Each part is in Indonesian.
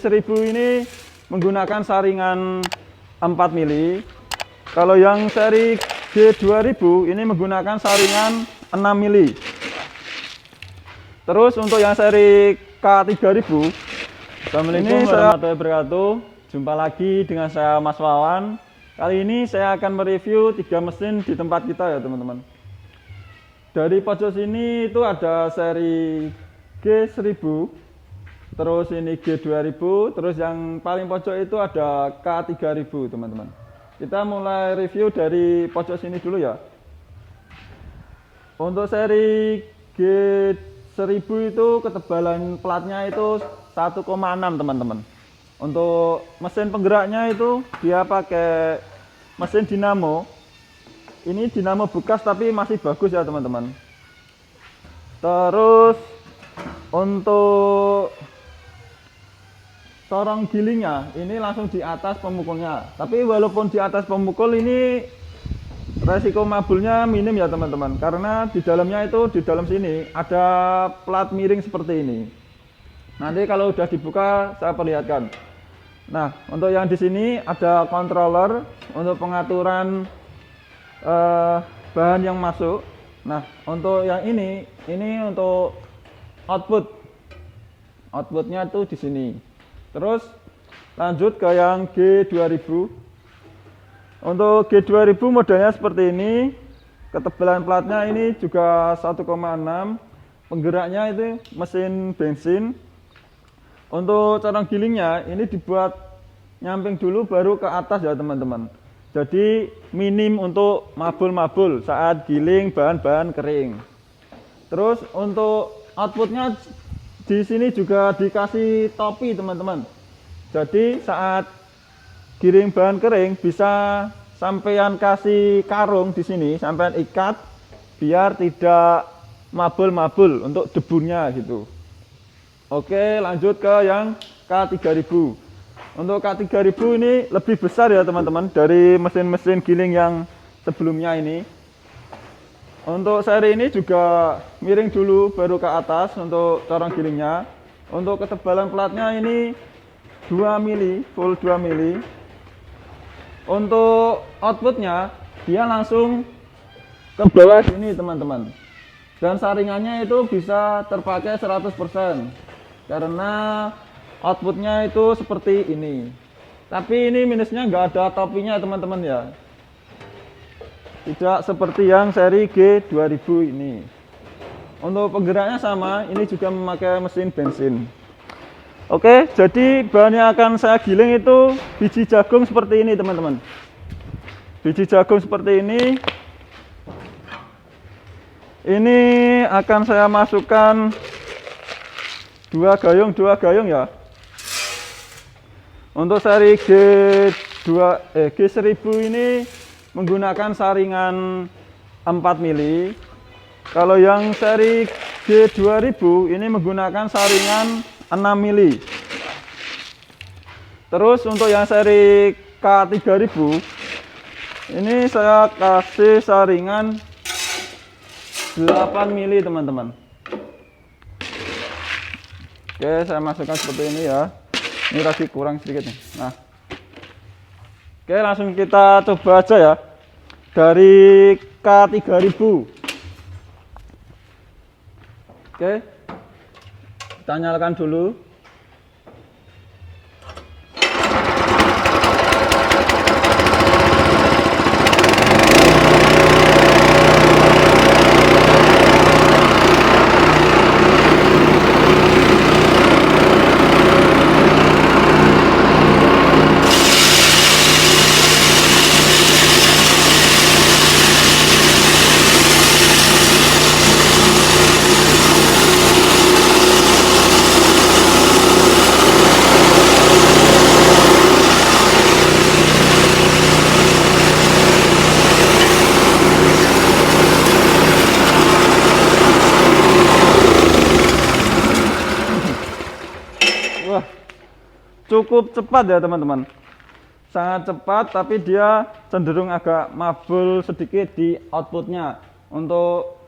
1000 ini menggunakan saringan 4 mili. Kalau yang seri G2000 ini menggunakan saringan 6 mili. Terus untuk yang seri K3000, Assalamualaikum warahmatullahi wabarakatuh. Jumpa lagi dengan saya Mas Wawan. Kali ini saya akan mereview 3 mesin di tempat kita ya teman-teman. Dari pojok sini itu ada seri G1000, terus ini G2000, terus yang paling pojok itu ada K3000 teman-teman. Kita mulai review dari pojok sini dulu ya. Untuk seri G1000 itu ketebalan platnya itu 1,6 teman-teman. Untuk mesin penggeraknya itu dia pakai mesin dinamo. Ini dinamo bekas tapi masih bagus ya teman-teman. Terus untuk corong gilingnya ini langsung di atas pemukulnya. Tapi walaupun di atas pemukul ini resiko mabulnya minim ya teman-teman. Karena di dalamnya itu di dalam sini ada plat miring seperti ini. Nanti kalau udah dibuka saya perlihatkan. Nah, untuk yang di sini ada controller untuk pengaturan bahan yang masuk. Nah, untuk yang ini untuk outputnya tuh di sini. Terus lanjut ke yang G2000. Untuk G2000 modelnya seperti ini. Ketebalan platnya ini juga 1,6. Penggeraknya itu mesin bensin. Untuk corong gilingnya ini dibuat nyamping dulu baru ke atas ya teman-teman. Jadi minim untuk mabul-mabul saat giling bahan-bahan kering. Terus untuk outputnya di sini juga dikasih topi teman-teman. Jadi saat giling bahan kering bisa sampean kasih karung di sini, sampean ikat biar tidak mabul-mabul untuk debunya gitu. Oke, lanjut ke yang K3000. Untuk K3000 ini lebih besar ya teman-teman dari mesin-mesin giling yang sebelumnya ini. Untuk seri ini juga miring dulu baru ke atas untuk corong gilingnya. Untuk ketebalan platnya ini 2 mili, full 2 mili. Untuk outputnya dia langsung ke bawah sini teman-teman. Dan saringannya itu bisa terpakai 100%. Karena outputnya itu seperti ini. Tapi ini minusnya nggak ada topinya teman-teman ya. Tidak seperti yang seri G2000 ini. Untuk penggeraknya sama, ini juga memakai mesin bensin. Oke, jadi bahan yang akan saya giling itu biji jagung seperti ini teman-teman. Biji jagung seperti ini. Ini akan saya masukkan 2 gayung ya. Untuk seri G1000 ini menggunakan saringan 4 mili. Kalau yang seri G2000 ini menggunakan saringan 6 mili. Terus untuk yang seri K3000 ini saya kasih saringan 8 mili teman-teman. Oke, saya masukkan seperti ini ya. Ini lagi kurang sedikit nih. Nah, oke, langsung kita coba aja ya. Dari K3000. Oke, kita nyalakan dulu. Wah, cukup cepat ya teman-teman. Sangat cepat, tapi dia cenderung agak mabul sedikit di outputnya. Untuk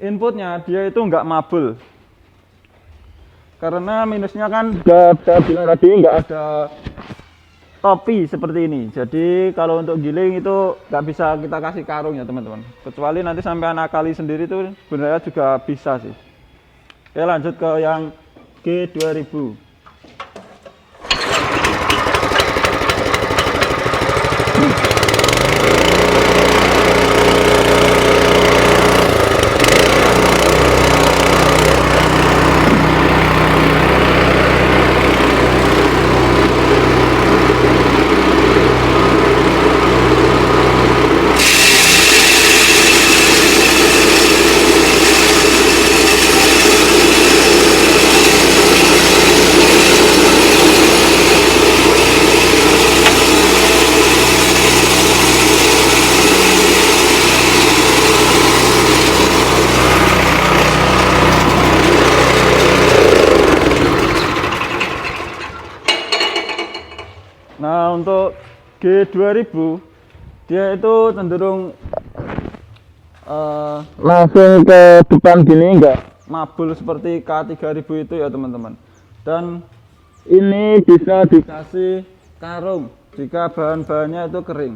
inputnya dia itu nggak mabul. karena minusnya kan juga saya bilang tadi nggak ada topi seperti ini. Jadi kalau untuk giling itu nggak bisa kita kasih karung ya teman-teman, kecuali nanti sampai akali sendiri tuh sebenarnya juga bisa sih. Oke, lanjut ke yang G2000. Nah, untuk G2000 dia itu cenderung langsung ke depan gini, enggak mabul seperti K3000 itu ya teman-teman. Dan ini bisa dikasih karung jika bahan-bahannya itu kering.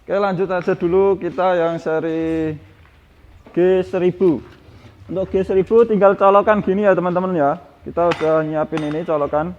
Oke, lanjut aja dulu kita yang seri G1000. Untuk G1000 tinggal colokan gini ya teman-teman ya. Kita udah nyiapin ini colokan.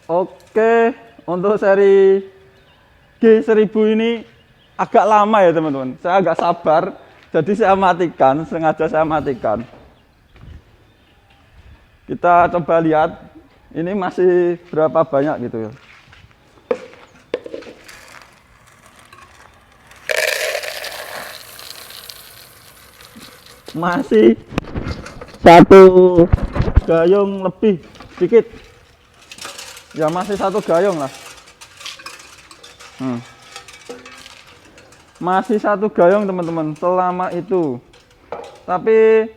Oke, untuk seri G1000 ini agak lama ya teman-teman. Saya agak sabar, jadi saya matikan, sengaja saya matikan. Kita coba lihat, ini masih berapa banyak gitu ya. Masih satu gayung lebih sedikit. Ya masih satu gayung lah. Masih satu gayung teman-teman selama itu. Tapi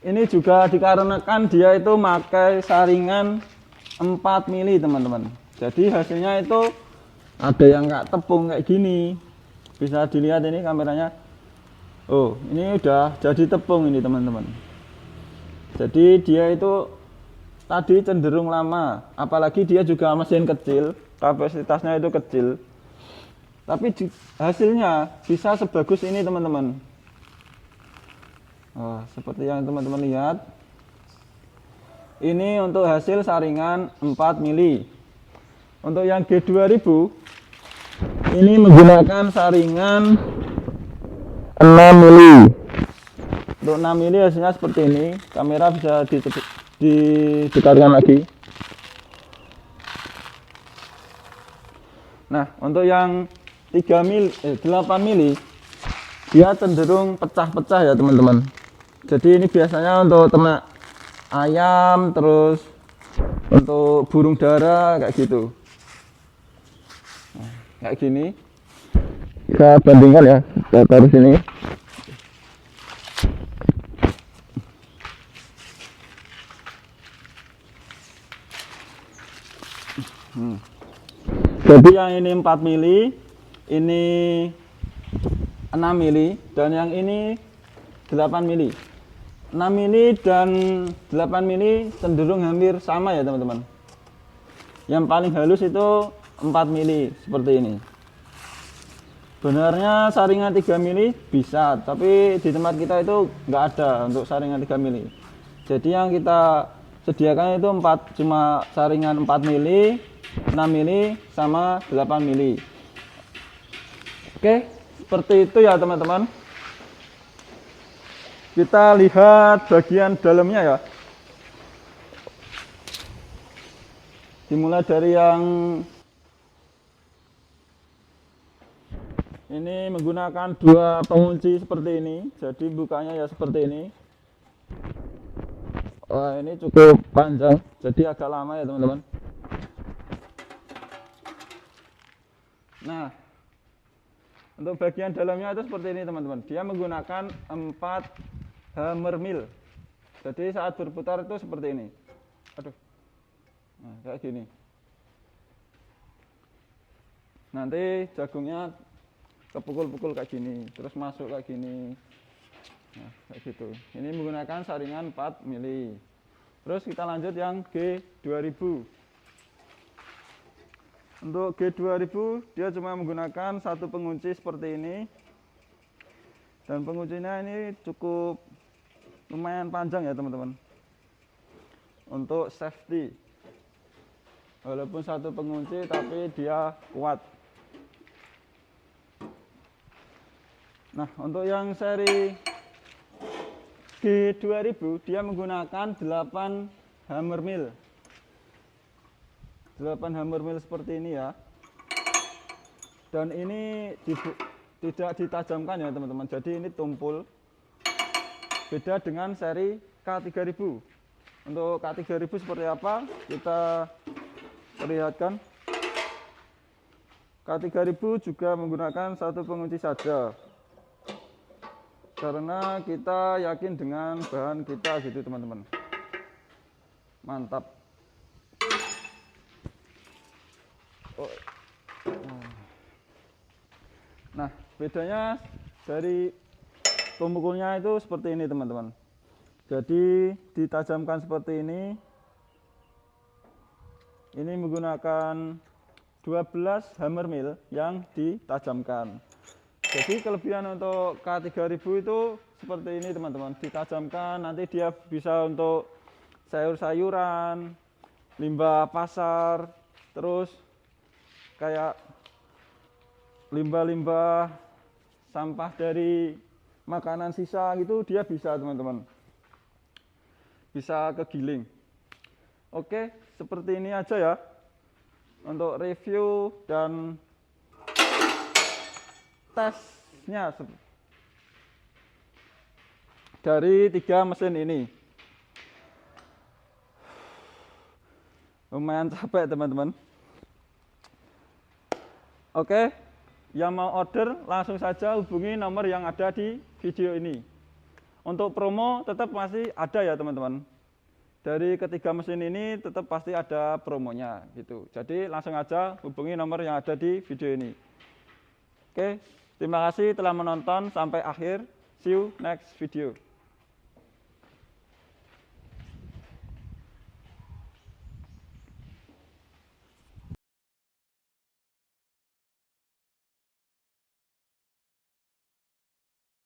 ini juga dikarenakan dia itu pakai saringan 4 mili teman-teman. Jadi hasilnya itu ada yang nggak tepung kayak gini. Bisa dilihat ini kameranya. Oh, ini udah jadi tepung ini teman-teman. Jadi dia itu tadi cenderung lama, apalagi dia juga mesin kecil, kapasitasnya itu kecil. Tapi hasilnya bisa sebagus ini teman-teman. Seperti yang teman-teman lihat. Ini untuk hasil saringan 4 mili. Untuk yang G2000 Ini menggunakan saringan 6 mili. Untuk 6 mili hasilnya seperti ini. Kamera bisa didekatkan lagi. Nah, untuk yang 8 mili dia cenderung pecah-pecah ya teman-teman. Jadi ini biasanya untuk ternak ayam, terus untuk burung dara kayak gitu. Nah, kayak gini. Kita bandingkan ya, kita taruh sini. Jadi yang ini 4 mili, ini 6 mili, dan yang ini 8 mili. 6 mili dan 8 mili cenderung hampir sama ya teman-teman. Yang paling halus itu 4 mili seperti ini. Benarnya saringan 3 mili bisa, tapi di tempat kita itu nggak ada untuk saringan 3 mili. Jadi yang kita sediakan itu cuma saringan 4 mili, 6 mili sama 8 mili. Oke, seperti itu ya teman-teman. Kita lihat bagian dalamnya ya. Dimulai dari yang ini menggunakan 2 pengunci seperti ini. Jadi bukanya ya seperti ini. Wah, ini cukup panjang, jadi agak lama ya teman-teman. Nah, untuk bagian dalamnya itu seperti ini teman-teman. Dia menggunakan 4 hammer mill. Jadi saat berputar itu seperti ini. Aduh. Nah, kayak gini. Nanti jagungnya kepukul-pukul kayak gini, terus masuk kayak gini. Nah, kayak gitu. Ini menggunakan saringan 4 mili. Terus kita lanjut yang G2000. Untuk G2000 dia cuma menggunakan 1 pengunci seperti ini. Dan penguncinya ini cukup lumayan panjang ya teman-teman. Untuk safety. Walaupun 1 pengunci tapi dia kuat. Nah, untuk yang seri G2000 dia menggunakan 8 hammer mill. 8 hammer mill seperti ini ya. Dan ini tidak ditajamkan ya teman-teman. Jadi ini tumpul. Beda dengan seri K3000. Untuk K3000 seperti apa? Kita perlihatkan. K3000 juga menggunakan 1 pengunci saja. Karena kita yakin dengan bahan kita gitu teman-teman. Mantap. Nah, bedanya dari pemukulnya itu seperti ini teman-teman. Jadi ditajamkan seperti ini. Ini menggunakan 12 hammer mill yang ditajamkan. Jadi kelebihan untuk K3000 itu seperti ini teman-teman. Ditajamkan, nanti dia bisa untuk sayur-sayuran, limbah pasar, terus kayak limbah-limbah sampah dari makanan sisa gitu dia bisa teman-teman. Bisa kegiling. Oke, seperti ini aja ya untuk review dan tesnya dari 3 mesin ini. Lumayan capek teman-teman. Oke, yang mau order langsung saja hubungi nomor yang ada di video ini. Untuk promo tetap masih ada ya teman-teman. Dari ketiga mesin ini tetap pasti ada promonya gitu. Jadi langsung aja hubungi nomor yang ada di video ini. Oke, terima kasih telah menonton sampai akhir. See you next video.